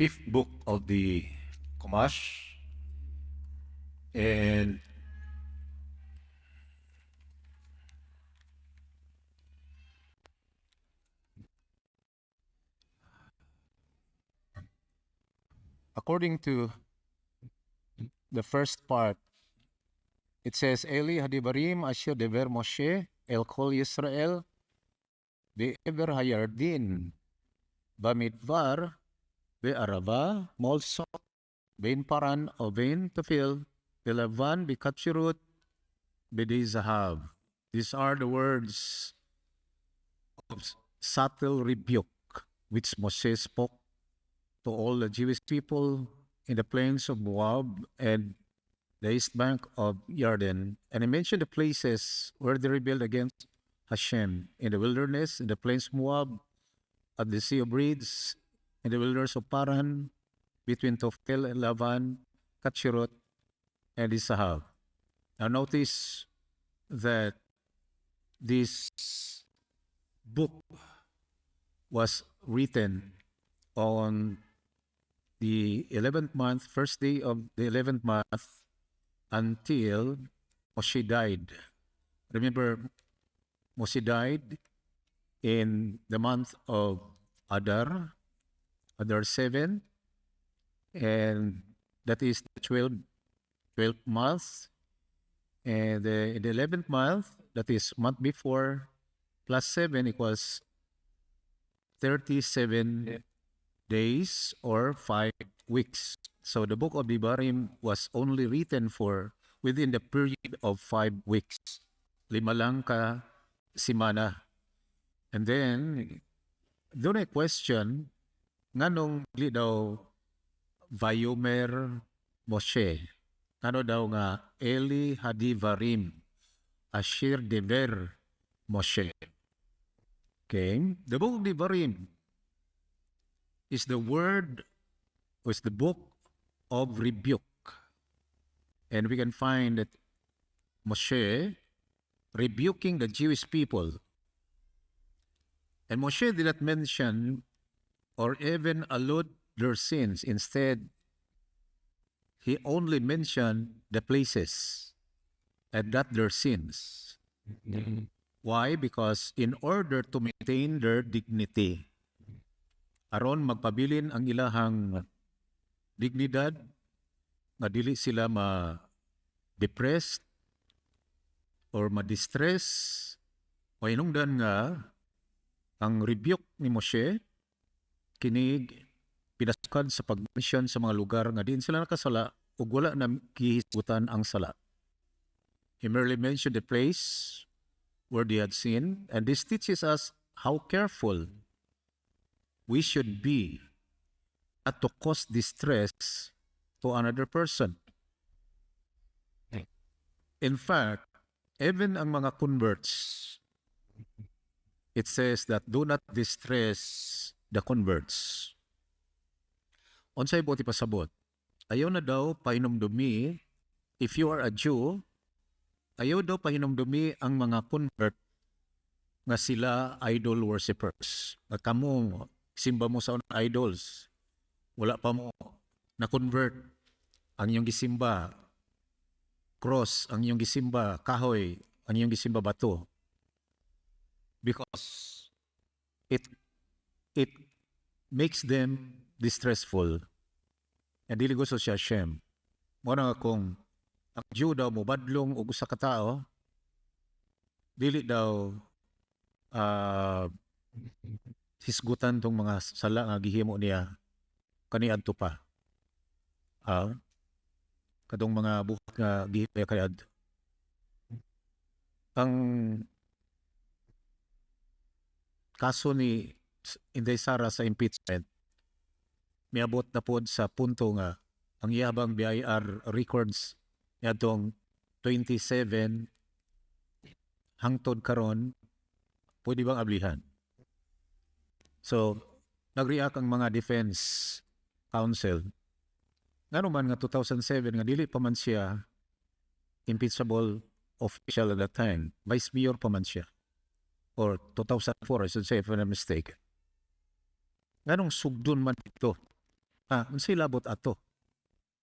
fifth book of the Chumash, and according to the first part, it says, Eli hadibarim asher dever Moshe el kol Yisrael be'ever hayardin bamidbar be'arava molsot bein paran o bein tefil be'lavan be'katshirut be'di zahav. These are the words of subtle rebuke which Moshe spoke to all the Jewish people in the plains of Moab and the east bank of Jordan. And I mentioned the places where they rebelled against Hashem: in the wilderness, in the plains of Moab, at the Sea of Reeds, in the wilderness of Paran, between Tofel and Lavan, Katshirot, and Isahav. Now notice that this book was written on the 11th month, first day of the 11th month, until Moshe died. Remember, Moshe died in the month of Adar, Adar 7, and that is the 12th month. And in the 11th month, that is month before, plus 7 equals 37 days or 5 weeks. So the book of Devarim was only written for within the period of 5 weeks. 5 lang ka simana. And then, doon ay question, nganong li daw Vayomer Moshe? Ano daw nga Eli hadivarim asher dever Moshe? Okay, the book of Devarim is the word, is the book of rebuke. And we can find that Moshe rebuking the Jewish people. And Moshe did not mention or even allude their sins. Instead, he only mentioned the places and not their sins. Why? Because in order to maintain their dignity, aron magpabilin ang ilahang dignidad, nga dili sila ma-depressed or ma-distress, o inungdan nga ang rebuke ni Moshe kinig pinasukad sa pag-mention sa mga lugar nga diin sila nakasala ug wala na gihisgutan ang sala. He merely mentioned the place where they had sinned, and this teaches us how careful we should be not to cause distress to another person. In fact, even ang mga converts, it says that do not distress the converts. Unsay buti pasabot? Ayaw na daw pahinomdumi, if you are a Jew, ayaw daw pahinomdumi ang mga convert nga sila idol worshippers. Nga kamo, simba mo sa idols, wala pa mo na-convert ang iyong gisimba, cross ang iyong gisimba, kahoy ang iyong gisimba, bato. Because it makes them distressful and dili gusto siya Hashem. Muna nga kung ang Jew daw mo badlong og usa ka tao, dili daw hisgutan tong mga sala nga gihimo niya kaniadto pa. Kadong mga buhat nga gihimo niya kaniadto. Ang kaso ni Inday Sara sa impeachment, miabot na pod sa punto nga ang iyabang BIR records niadtong 27 hangtod karon pwede bang ablihan. So, nag-react ang mga defense counsel. Nga naman nga 2007 nga dili pa man siya impeachable official at that time. Vice Mayor pa man siya. Or 2004, I should say, if I'm not mistaken. Nga nung sugdon man ito unsay labot ato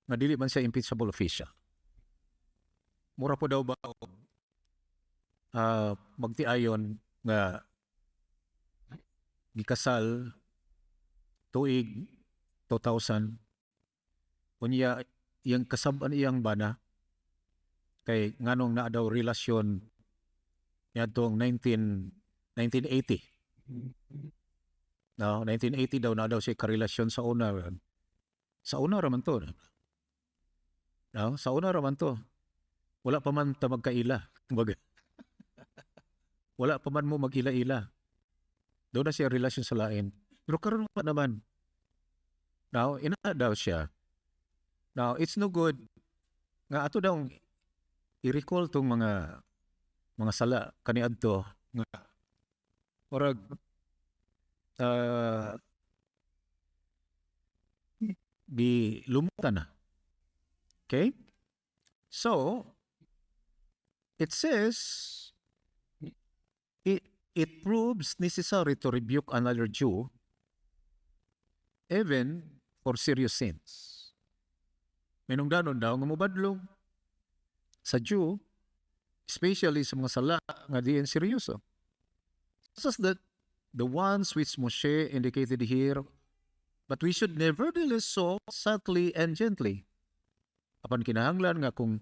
nga dili man siya impeachable official. Mura po daw ba magtiayon nga gikasal tuig 2000 unya iyang kasab-an iyang bana kay nganong naa daw relasyon niadtong 1980. No, 1980 daw na daw siya karelasyon sa una. Sa una raman to. No, sa una raman to. Wala pa man ta magkaila. Wala pa man mo magila-ila. Doon na siya relasyon sa lain. Pero karon pa naman. Now, ina daw siya. Now, it's no good nga ato daw i-recall tong mga sala kaniadto nga orag di lumutan na. Okay? So, it says it proves necessary to rebuke another Jew even for serious sins. Minungdanon daw nga mobadlong sa Jew, especially sa mga sala nga diin seryoso. Such that the ones which Moshe indicated here, but we should nevertheless so subtly and gently. Apan kinahanglan nga kung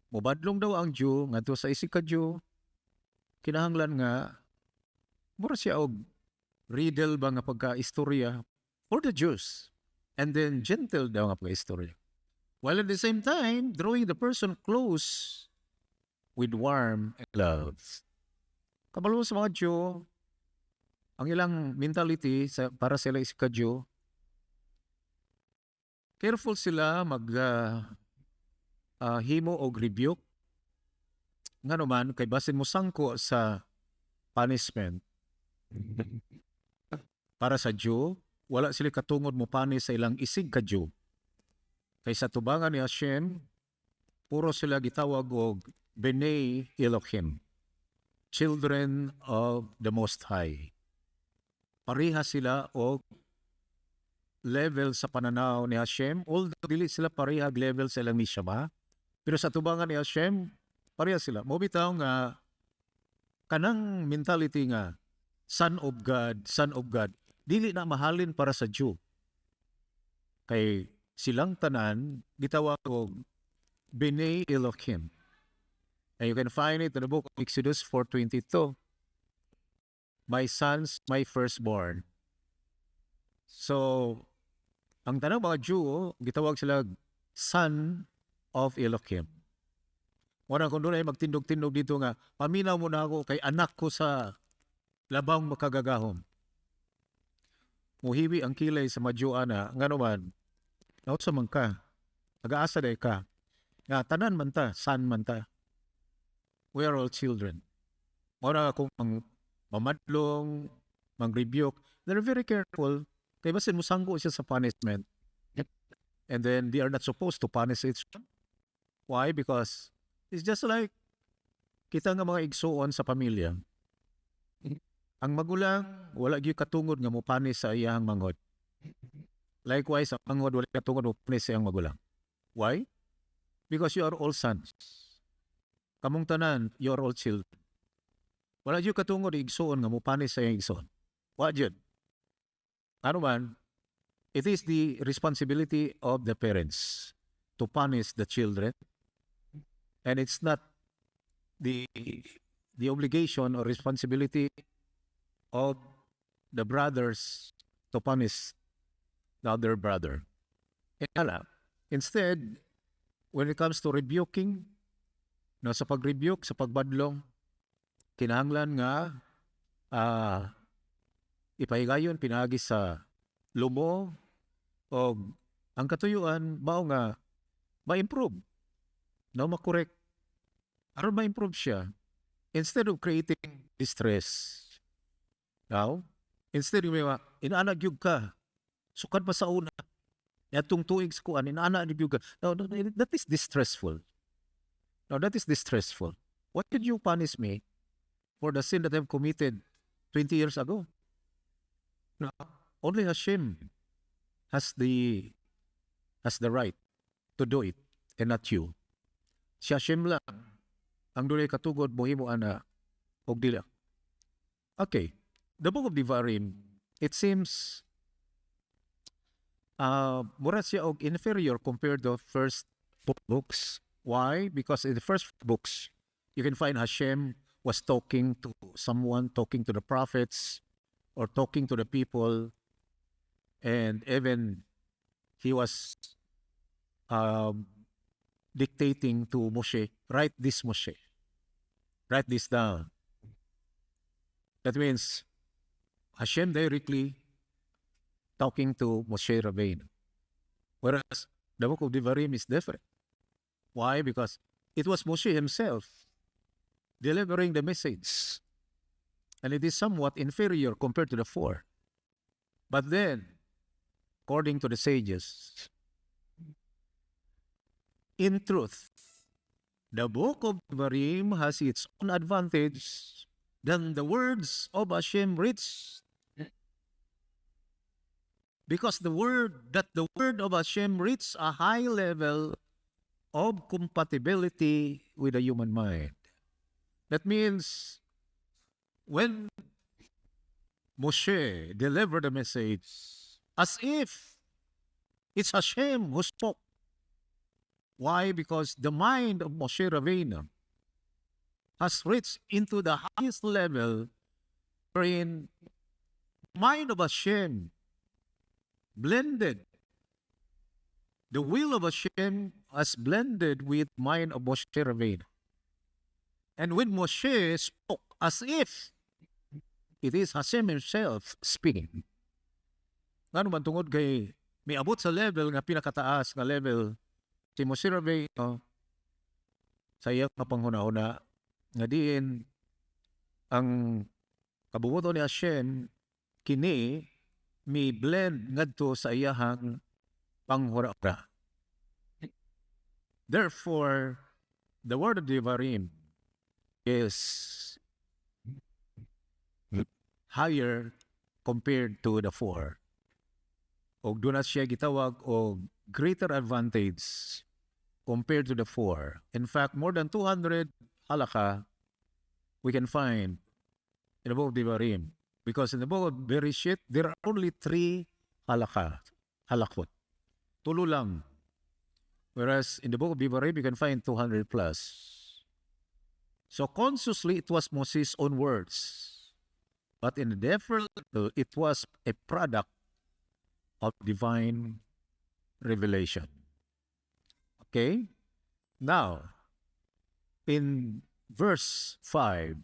mobadlong daw ang Jew ngadto sa isig ka Jew, kinahanglan nga mura siya og riddle ba nga pagka-istorya for the Jews, and then gentle daw nga pagka-istorya. While at the same time, drawing the person close with warm and love. Kabalo sa mga Jew, ang ilang mentality para sila isig ka Jew, careful sila himo og rebuke nga naman kay basin mo sangko sa punishment. Para sa Jew, wala sila katungod mo panis sa ilang isig ka Jew. Kay sa tubangan ni Hashem, puro sila gitawag og Bnei Elohim, children of the Most High. Pareha sila og level sa pananaw ni Hashem, although dili sila parehag level sa ilang mishama, pero sa tubangan ni Hashem, pareha sila. Mobitaw nga kanang mentality nga son of God, dili na mahalin para sa Jew. Kay silang tanan gitawag og Bnei Elohim. And you can find it in the book of Exodus 4:22. My sons, my firstborn. So, ang tanang mga Jew, gitawag sila son of Elohim. Muna kung doon ay magtindog-tindog dito nga, paminaw mo na ako kay anak ko sa labang makagagahom. Muhiwi ang kilay sa madyuana, nga naman, naot sa man ka, nag-aasa day ka, nga tanan man ta, son man ta. We are all children. Muna kung mamadlong, mang-rebuke, they're very careful, kaya basin mo sangko siya sa punishment. And then they are not supposed to punish it. Why? Because it's just like kita nga mga igsuon sa pamilya. Ang magulang, wala gyud katungod nga mo panis sa iyang mangod. Likewise, ang mangod wala katungod mo panis sa iyang magulang. Why? Because you are all sons. Kamong tanan, you are all children. Wala gyud katungod igsuon nga mo panis sa iyang igsuon. Wa gyud. Ano man, it is the responsibility of the parents to punish the children. And it's not the obligation or responsibility of the brothers to punish the other brother. Instead, when it comes to rebuking, sa pag-rebuke, sa pagbadlong, kinahanglan nga ipahigayon pinagi sa lumo o ang katuyuan mao nga ma-improve. No, makorek. Aron ma-improve siya. Instead of creating distress. Now, instead yung mga, inaanak yug ka, sukad pa sa una, yatong tuig sa kuan, inaanak yug ka. Now, that is distressful. Now, that is distressful. What did you punish me for the sin that I've committed 20 years ago? No, only Hashem has the right to do it and not you. Si Hashem lang ang dunay katugod mohimo ana og dili. Okay, the book of Devarim, it seems mura siya og inferior compared to first books. Why? Because in the first books, you can find Hashem was talking to someone, talking to the prophets, or talking to the people, and even he was dictating to Moshe, write this, Moshe. Write this down. That means Hashem directly talking to Moshe Rabbeinu. Whereas the book of Devarim is different. Why? Because it was Moshe himself delivering the message. And it is somewhat inferior compared to the four. But then, according to the sages, in truth, the book of Devarim has its own advantage than the words of Hashem reached. Because the word of Hashem reached a high level of compatibility with the human mind. That means when Moshe delivered the message, as if it's Hashem who spoke. Why? Because the mind of Moshe Rabbeinu has reached into the highest level wherein the mind of Hashem blended. The will of Hashem has blended with mind of Moshe Rabbeinu. And when Moshe spoke, as if it is Hashem himself speaking. Nga naman tungod kay may abot sa level nga pinakataas nga level si Moshe Rabbeinu sa iyang kapanghuna-una nga diin ang kabubuto ni Hashem kini may blend ngadto sa iyahang panghura-ura. Therefore, the word of Devarim is higher compared to the four. O doon na siya gitawag o greater advantage compared to the four. In fact, more than 200 halakha we can find in the book of Devarim. Because in the book of Bereshit, there are only 3 halakot. Tulo lang. Whereas in the book of Devarim, you can find 200 plus. So consciously, it was Moses' own words. But in the deeper level, it was a product of divine revelation. Okay? Now, in verse 5,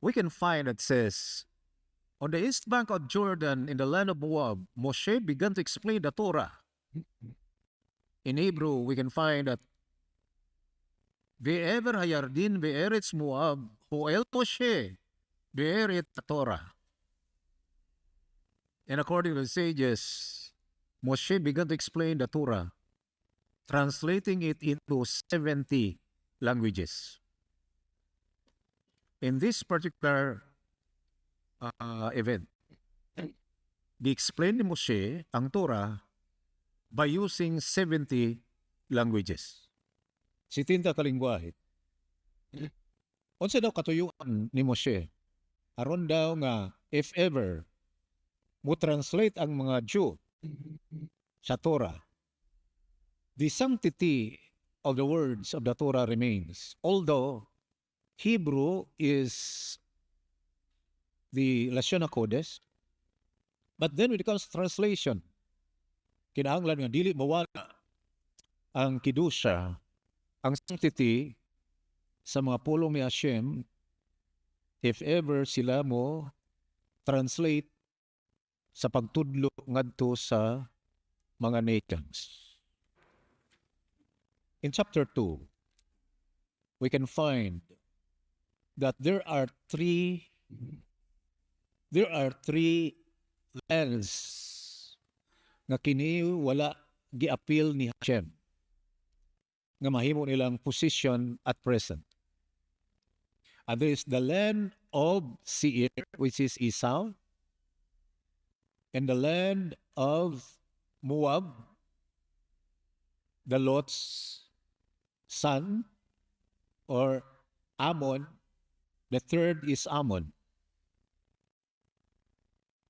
we can find it says, on the east bank of Jordan in the land of Moab, Moshe began to explain the Torah. In Hebrew, we can find that Ve'ever hayardin ve'eretz Moab, ho'el Moshe, ve'eret Torah. And according to the sages, Moshe began to explain the Torah, translating it into 70 languages. In this particular event, he explained ni Moshe ang Torah by using 70 languages. 70 kalingwahe. Unsa daw katuyuan ni Moshe? Aron daw nga if ever mo translate ang mga Jew sa Torah, the sanctity of the words of the Torah remains. Although Hebrew is the Lashon HaKodesh, but then when it comes to translation, kinahanglan nga dili mawala ang kidusya, ang sanctity sa mga pulong ni Hashem if ever sila mo translate sa pagtudlo ngadto sa mga nations. In chapter 2, we can find that there are three lands nga kini wala giapil ni Hashem nga mahimo nilang position at present. And there is the land of Seir, which is Esau. and the land of Moab, the Lot's son, or Ammon. The third is Ammon.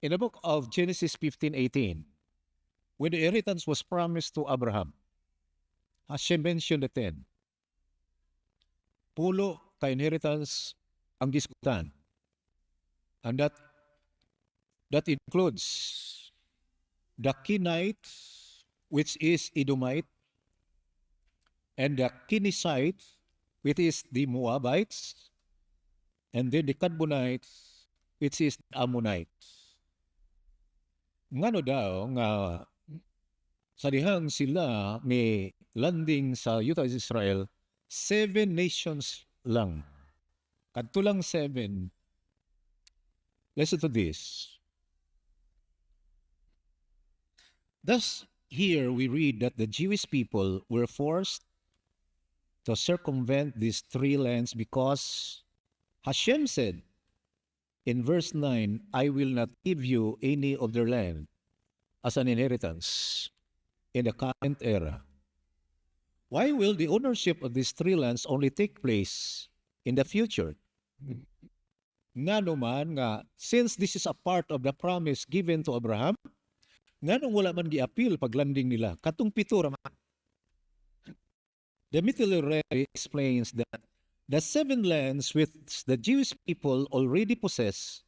In the book of Genesis 15:18, when the inheritance was promised to Abraham, Hashem mentioned the 10. Pulo ka inheritance ang gisgutan. And that includes the Kenite, which is Edomite, and the Kenizite, which is the Moabites, and then the Kadmonites, which is the Ammonites. Ngano daw nga sa dihang sila may landing sa yuta Israel, 7 nations lang. Kadto lang 7. Listen to this. Thus, here we read that the Jewish people were forced to circumvent these 3 lands because Hashem said in verse 9, I will not give you any of their land as an inheritance in the current era. Why will the ownership of these 3 lands only take place in the future? Nga naman nga, since this is a part of the promise given to Abraham, nga nung wala man gi-appeal pag landing nila, katong 7 raman. The Mittelere explains that the 7 lands which the Jewish people already possess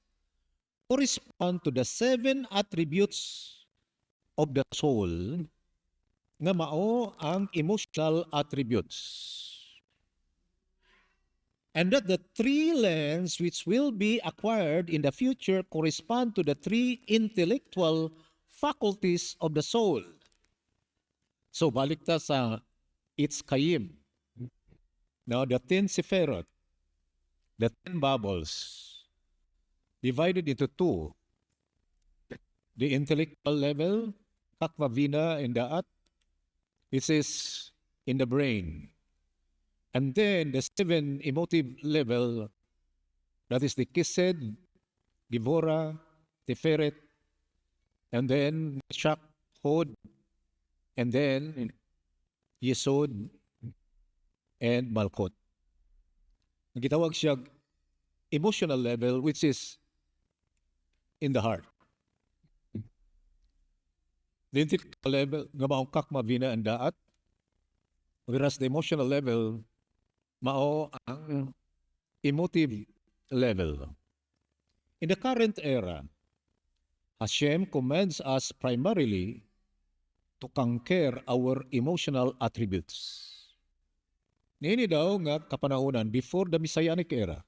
correspond to the 7 attributes of the soul nga mao ang emotional attributes. And that the 3 lands which will be acquired in the future correspond to the 3 intellectual faculties of the soul. So balik ta sa Itzchayim. Now the 10 Sephirot, the 10 bubbles, divided into 2. The intellectual level, Kakvavina and Da'at, this is in the brain. And then the 7 emotive level, that is the Kised, Givora, Tiferet, and then Shak, Hod, and then Yesod, and Malkot. Gitawag siya emotional level, which is in the heart. The intellectual level, nga maong Kakmavina and Da'at, whereas the emotional level, mao ang emotive level. In the current era, Hashem commands us primarily to conquer our emotional attributes. Nini daw nga kapanahonan before the Messianic era,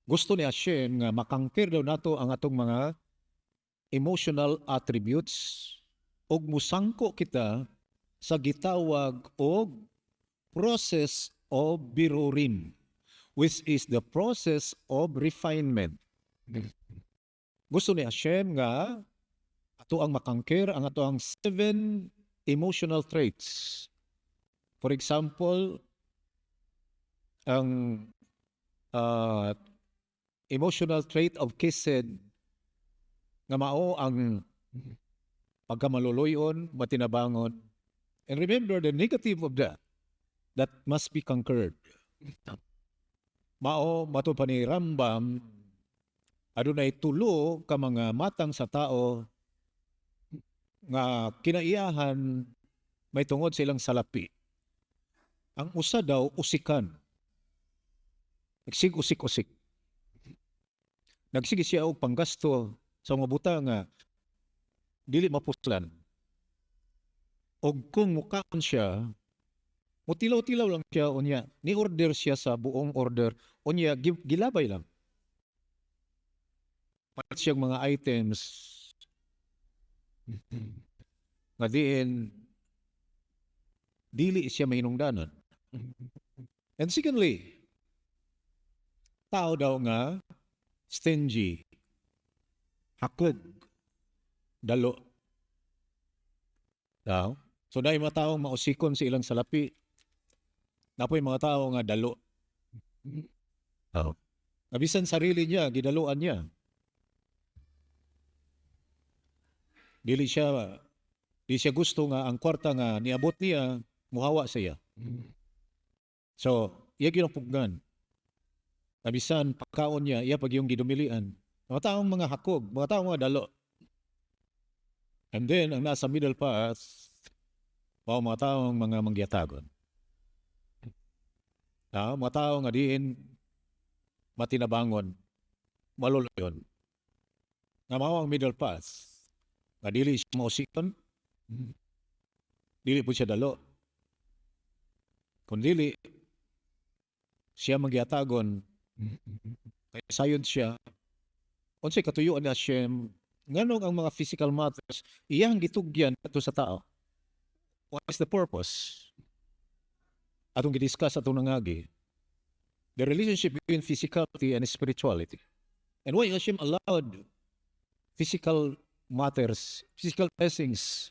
gusto ni Hashem nga makangker daw nato ang atong mga emotional attributes ug musangko kita sa gitawag og process of birurim, which is the process of refinement. Gusto ni Hashem nga ato ang makangker ang ato ang 7 emotional traits. For example, ang emotional trait of Kised nga mao ang pagkamaluluyon, matinabangon. And remember the negative of that must be conquered. Mao mato pa ni Rambam, adunay tulo ka mga matang sa tao nga kinaiyahan may tungod sa ilang salapi. Ang usa daw usikan. Nagsig-usik-usik. Nagsige siya og panggasto sa mga buta nga dili mapuslan. Og kung mukaon siya, mutilaw-tilaw lang siya unya, ni-order siya sa buong order, unya gilabay lang. Palit siyang mga items nga diin dili siya mainungdanon. And secondly, tao daw nga stingy, hakog, dalo. Daw. So dahil mga tao mausikon sa ilang salapi, napoy mga tao nga dalo. Nabisan sarili niya, gidaluan niya. Di siya gusto nga ang kwarta nga niabot niya muhawa siya. So, iya ginapugnan. Nabisan pagkaon niya, iya pag yung gidumilian. Mga taong mga hakog, mga taong mga dalo. And then, ang nasa middle path, mga taong mga mangyatagon. Mga taong nga diin matinabangon, maluluyon. Nga mao ang middle path. Nga dili siya mausikon, dili po siya dalo. Kung dili, siya magyatagon, kaya sayon siya, unsay katuyuan na siya, nganong ang mga physical matters, iyang gitugyan ato sa tao. What is the purpose? Atong gidiscuss atong nangagi, the relationship between physicality and spirituality. And why Hashem allowed physical matters, physical blessings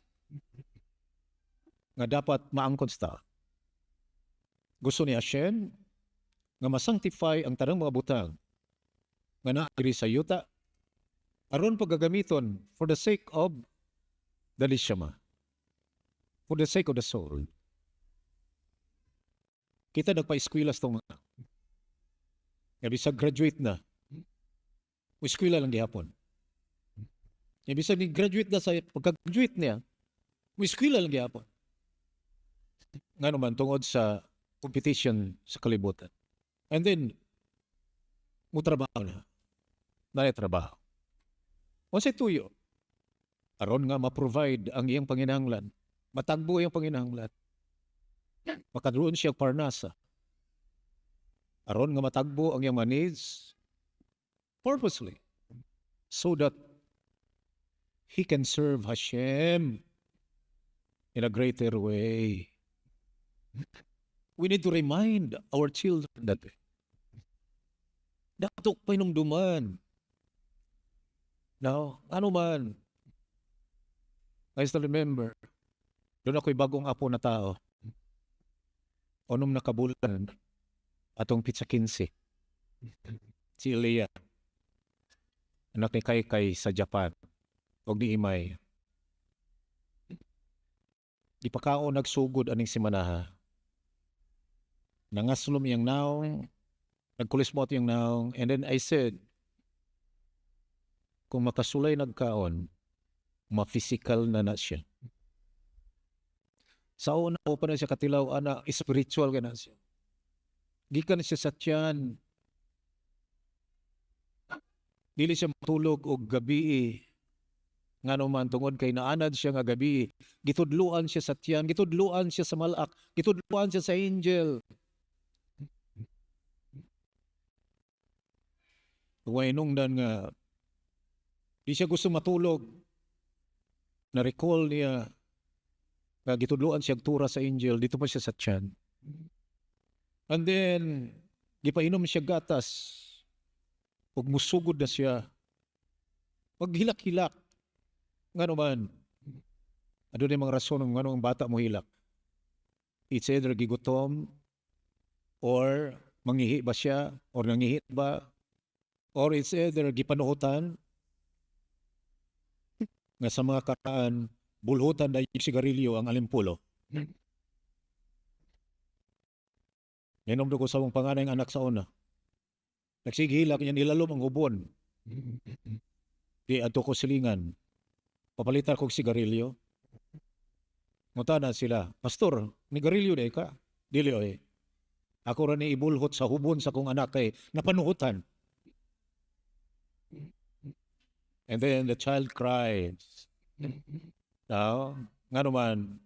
nga dapat maangkon sa tao. Gusto ni Hashem nga masanctify ang tanang mga butang nga naagri sa yuta aron paggagamiton for the sake of the neshama, for the sake of the soul. Kita nagpa-eskwela sa itong mga nga bisag graduate na, eskwela lang gihapon. Nga bisag ni-graduate na sa pagka-graduate niya, eskwela lang gihapon. Nga naman tungod sa competition sa kalibutan. And then, mo trabaho na. Trabaho. Unsay tuyo? Aron nga ma-provide ang iyang panginahanglan. Matagbo ang panginahanglan. Makadroon siya parnasa. Aron nga matagbo ang iyang needs purposely. So that he can serve Hashem in a greater way. We need to remind our children that dapat painumduman. Now, ano man, I still remember, doon ako'y bagong apo na tao. Onom na kabulan, atong pizza 15. Si Elia, anak ni Kaykay sa Japan, o ni Imay. Di pa kao nagsugod aning simanaha. Nangaslom yung naong, nagkulismot yung naong, and then I said, kung makasulay nagkaon, ma-physical na siya. Sa una ko pa na siya katilaw, spiritual ka na siya. Gikan siya sa tiyan. Dili siya matulog o gabi. Nga naman tungod kay naanad siya nga gabi. Gitudluan siya sa tiyan, gitudluan siya sa malak, gitudluan siya sa angel. Wainungdan nga di siya gusto matulog. Na-recall niya nga gitudluan siya tura sa angel, dito pa siya sa tiyan. And then gipainom siya gatas. Ug musugod na siya. Maghilak-hilak. Nga naman, ano na yung mga rason ng ang bata mo hilak? It's either gigutom, or mangihi ba siya, or nangihit ba, or it's either gipanuhutan, nga sa mga karaan, bulhutan na yung sigarilyo ang alimpulo. Ninom ko sa mong panganay ng anak sa una. Nagsigihilak niya, nilalom ang ubon. Di ato ko silingan. Papalitan kong sigarilyo. Ngutana sila, Pastor, nigarilyo na ka? Dili oy. Ako rin ibulhot sa hubon sa kong anak kay napanuhutan. And then the child cries. Now, nga naman,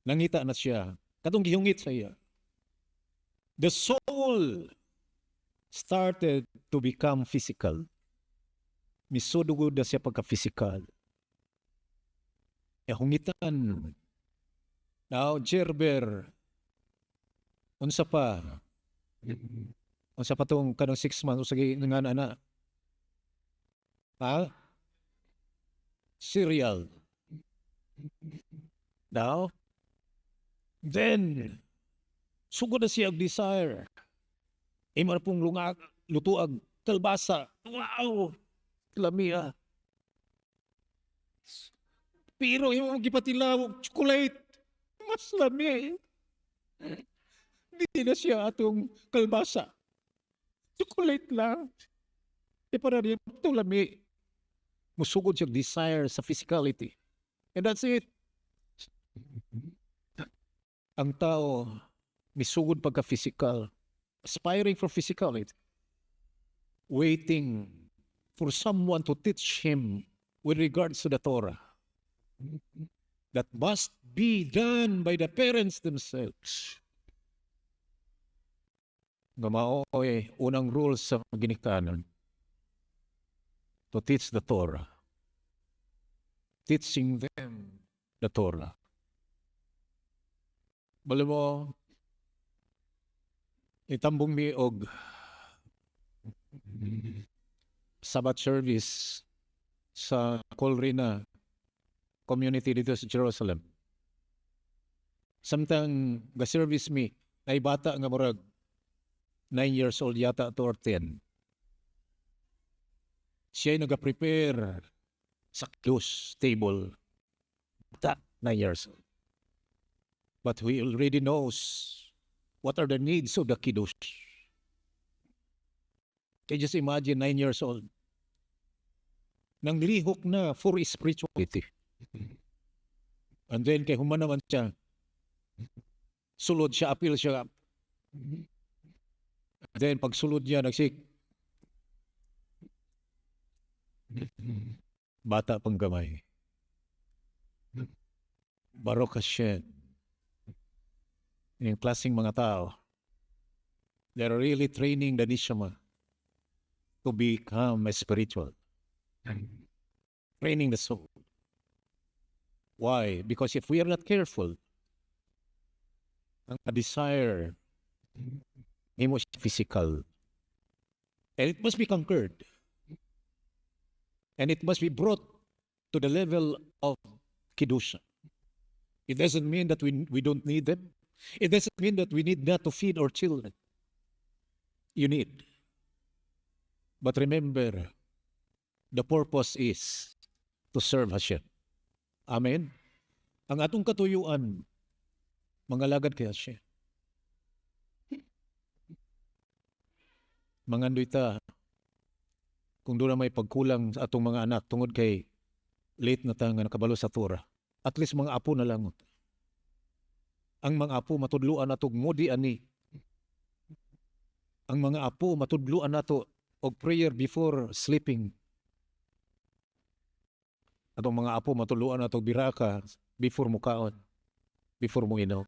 nangita na siya. Katong gihungit sa iya. The soul started to become physical. Misudugod na siya pagka-physical. Hungitan. Now, Gerber, unsa pa tong kanong 6 months, usagi nga na. Ha? Cereal. Now, then, sugod na siya desire. Imar pong lutuag, kalbasa. Wow! Lamia. Pero yung gipatilaw, chocolate, mas lami. Hindi na siya atong kalbasa. Chocolate lang. E para rin, ito lami. Musugod siya desire sa physicality. And that's it. Ang tao, misugod pagka-physical, aspiring for physicality, waiting for someone to teach him with regards to the Torah. That must be done by the parents themselves. Gamaoy, unang rules sa ginikanan, to teach the Torah. Teaching them the Torah. Balo mo, itambong mi og Sabbath service sa Colrina community dito sa Jerusalem. Samtang ga-service mi, ay bata nga murag 9 years old yata to or 10. Siya ay nag-prepare sa close table. Bata, 9 years old. But he already knows what are the needs of the kiddos. Can you just imagine 9 years old? Nang lihok na for spirituality. And then kay human naman siya, sulod siya, appeal siya. And then pag sulod niya, nagsik. Bata pang gamay. Baruch Hashem. Yung klaseng mga tao, they're really training the neshama to become a spiritual. Training the soul. Why? Because if we are not careful, ang desire, emotion, physical, and it must be conquered. And it must be brought to the level of Kedusha. It doesn't mean that we don't need them. It doesn't mean that we need not to feed our children. You need. But remember, the purpose is to serve Hashem. Amen? Ang atong katuyuan, mangalagad kay Hashem. Mangandoy ta, kung doon na may pagkulang sa atong mga anak tungod kay late na ta nga nakabalo sa Torah, at least mga apo na lang. Ang mga apo matudluan nato mudi ani. Ang mga apo matudluan nato og prayer before sleeping. Atong mga apo matudluan nato biraka before mukaon, before mo inaw.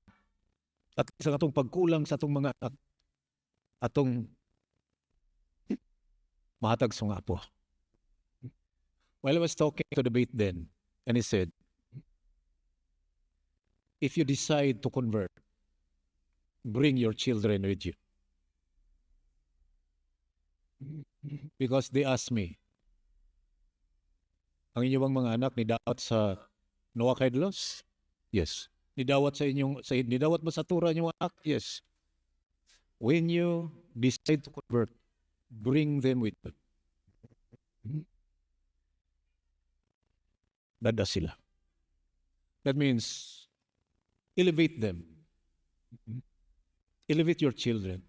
At sa atong pagkulang sa atong mga anak, atong mahatag sa mga apo. While I was talking to the bait then, and he said, if you decide to convert, bring your children with you. Because they asked me, ang inyong mga anak nidawat sa Noah Kaidlos? Yes. Nidawat nidawat mo sa Torah inyong anak? Yes. When you decide to convert, bring them with you. Dada sila. That means, elevate them. Elevate your children.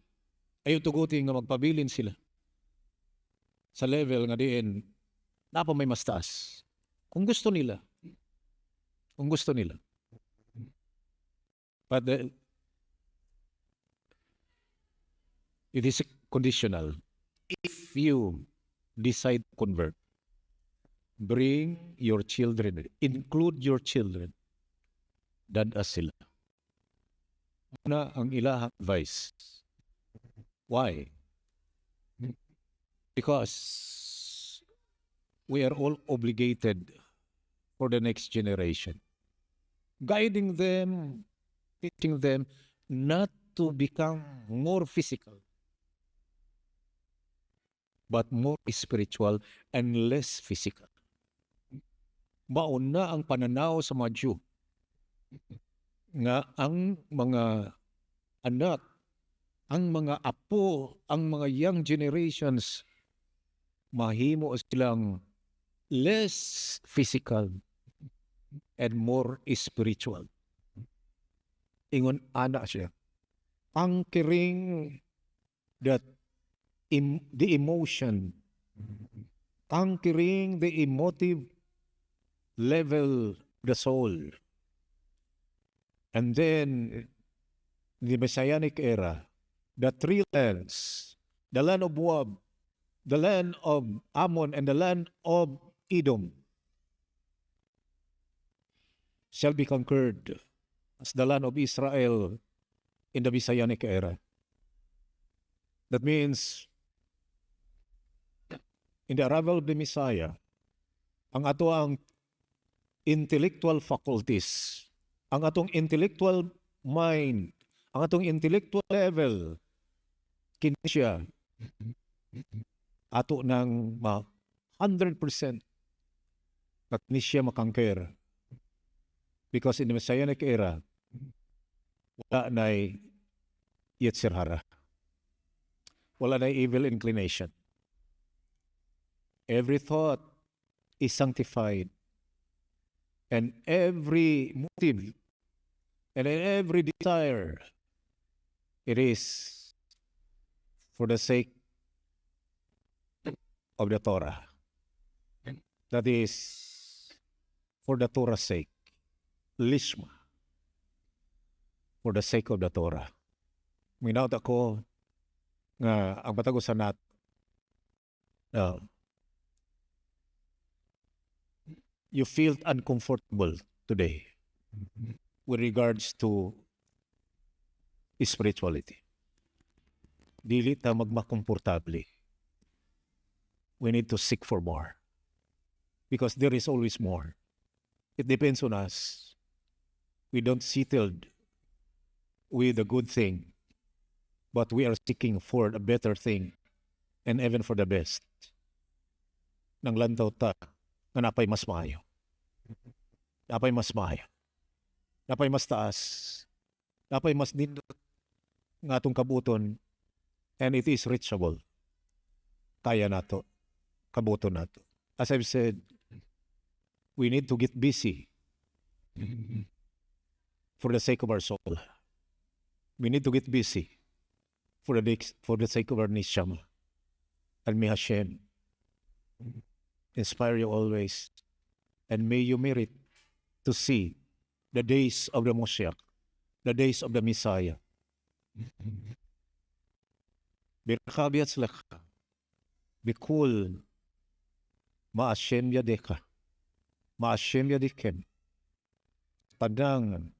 Ayaw tugutin nga magpabilin sila. Sa level nga diin, napa may mas taas. Kung gusto nila. Kung gusto nila. But it is conditional. If you decide to convert, bring your children, include your children. Dada sila. Una ang ilahang advice. Why? Because we are all obligated for the next generation. Guiding them, teaching them not to become more physical, but more spiritual and less physical. Mauna ang pananaw sa mga Jew nga ang mga anak, ang mga apo, ang mga young generations, mahimo silang less physical, and more spiritual. Ingon ana siya. Conquering that the emotion, conquering the emotive level, the soul. And then, the Messianic era, the three lands, the land of Moab, the land of Ammon, and the land of Edom shall be conquered as the land of Israel in the Messianic era. That means, in the arrival of the Messiah, ang ato ang intellectual faculties, ang atong intellectual mind, ang atong intellectual level, kini siya ato ng 100% at ni siya makangker. Because in the Messianic era, wala na'y Yetzer Hara. Wala na'y evil inclination. Every thought is sanctified. And every motive and every desire, it is for the sake of the Torah. That is for the Torah's sake. Lishma. For the sake of the Torah. Minaut ako nga ang batagusan nat you feel uncomfortable today with regards to spirituality. Dili ta magmakomportable. We need to seek for more. Because there is always more. It depends on us. We don't settle with a good thing, but we are seeking for a better thing and even for the best. Nang lantaw ta, nga napay mas maayo. Napay mas maayo. Napay mas taas. Napay mas nindot nga atong kabuton, and it is reachable. Kaya nato. Kabuton nato. As I've said, we need to get busy for the sake of our soul. We need to get busy for the sake of our nishama. And may Hashem inspire you always, and may you merit to see the days of the Moshiach, the days of the Messiah. Birka biyatzlaka, bikul ma'ashem yadeka, ma'ashem yadikem, padang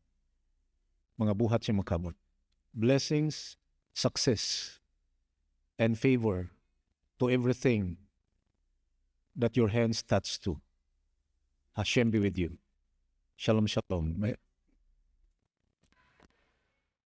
mga buhat siya makamot. Blessings, success, and favor to everything that your hands touch to. Hashem be with you. Shalom, shalom.